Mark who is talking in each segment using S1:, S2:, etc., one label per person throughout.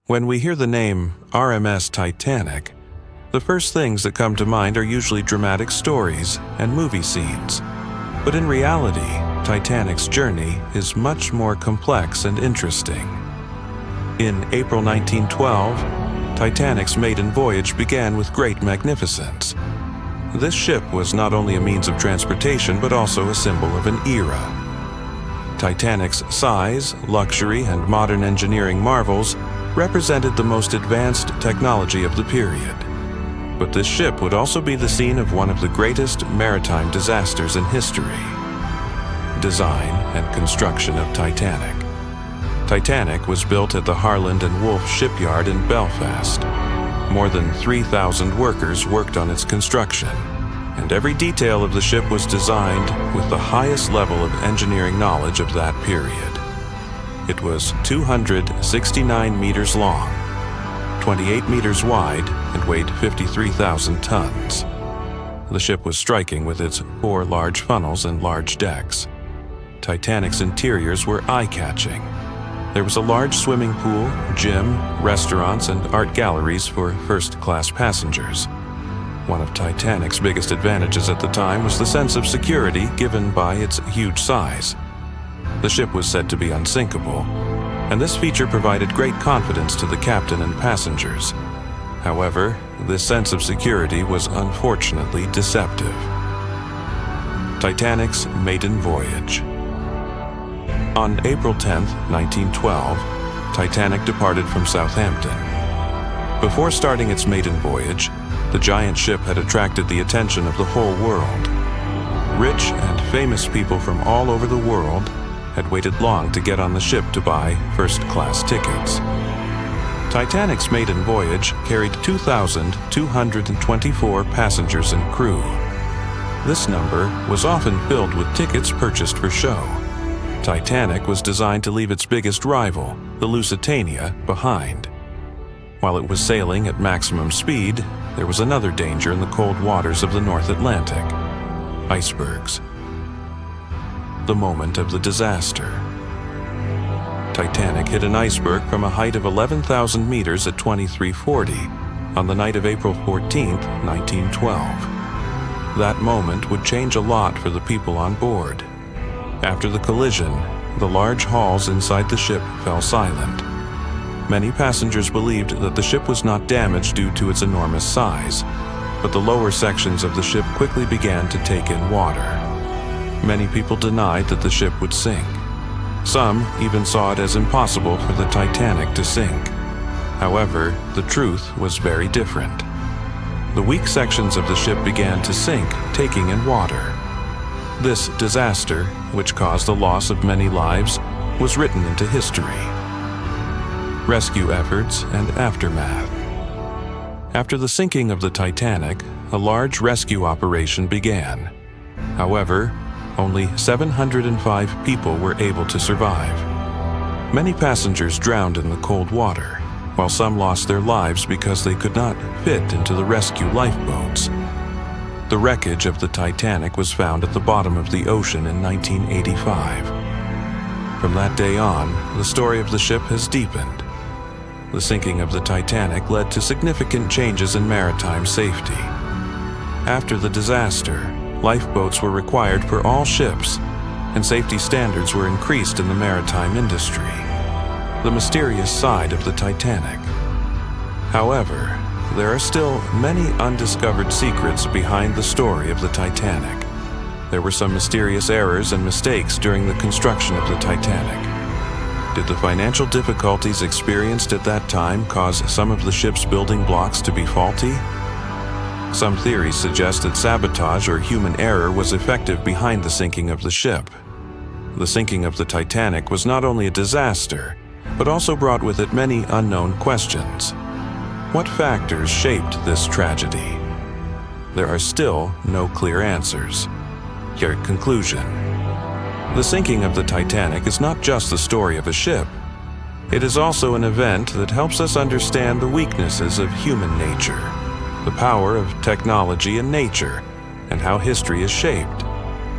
S1: When we hear the name RMS Titanic, the first things that come to mind are usually dramatic stories and movie scenes. But in reality, Titanic's journey is much more complex and interesting. In April 1912, Titanic's maiden voyage began with great magnificence. This ship was not only a means of transportation but also a symbol of an era. Titanic's size, luxury, and modern engineering marvels represented the most advanced technology of the period. But this ship would also be the scene of one of the greatest maritime disasters in history. Design and construction of Titanic. Titanic was built at the Harland and Wolff shipyard in Belfast. More than 3,000 workers worked on its construction, and every detail of the ship was designed with the highest level of engineering knowledge of that period. It was 269 meters long, 28 meters wide, and weighed 53,000 tons. The ship was striking with its 4 large funnels and large decks. Titanic's interiors were eye-catching. There was a large swimming pool, gym, restaurants, and art galleries for first-class passengers. One of Titanic's biggest advantages at the time was the sense of security given by its huge size. The ship was said to be unsinkable, and this feature provided great confidence to the captain and passengers. However, this sense of security was unfortunately deceptive. Titanic's maiden voyage. On April 10, 1912, Titanic departed from Southampton. Before starting its maiden voyage, the giant ship had attracted the attention of the whole world. Rich and famous people from all over the world had waited long to get on the ship to buy first-class tickets. Titanic's maiden voyage carried 2,224 passengers and crew. This number was often filled with tickets purchased for show. Titanic was designed to leave its biggest rival, the Lusitania, behind. While it was sailing at maximum speed, there was another danger in the cold waters of the North Atlantic: icebergs. The moment of the disaster. Titanic hit an iceberg from a height of 11,000 meters at 2340 on the night of April 14, 1912. That moment would change a lot for the people on board. After the collision, the large halls inside the ship fell silent. Many passengers believed that the ship was not damaged due to its enormous size, but the lower sections of the ship quickly began to take in water. Many people denied that the ship would sink. Some even saw it as impossible for the Titanic to sink. However, the truth was very different. The weak sections of the ship began to sink, taking in water. This disaster, which caused the loss of many lives, was written into history. Rescue efforts and aftermath. After the sinking of the Titanic, a large rescue operation began. However, only 705 people were able to survive. Many passengers drowned in the cold water, while some lost their lives because they could not fit into the rescue lifeboats. The wreckage of the Titanic was found at the bottom of the ocean in 1985. From that day on, the story of the ship has deepened. The sinking of the Titanic led to significant changes in maritime safety. After the disaster, lifeboats were required for all ships, and safety standards were increased in the maritime industry. The mysterious side of the Titanic. However, there are still many undiscovered secrets behind the story of the Titanic. There were some mysterious errors and mistakes during the construction of the Titanic. Did the financial difficulties experienced at that time cause some of the ship's building blocks to be faulty? Some theories suggest that sabotage or human error was effective behind the sinking of the ship. The sinking of the Titanic was not only a disaster, but also brought with it many unknown questions. What factors shaped this tragedy? There are still no clear answers. Your conclusion. The sinking of the Titanic is not just the story of a ship. It is also an event that helps us understand the weaknesses of human nature, the power of technology and nature, and how history is shaped.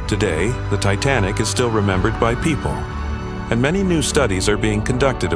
S1: Today, the Titanic is still remembered by people, and many new studies are being conducted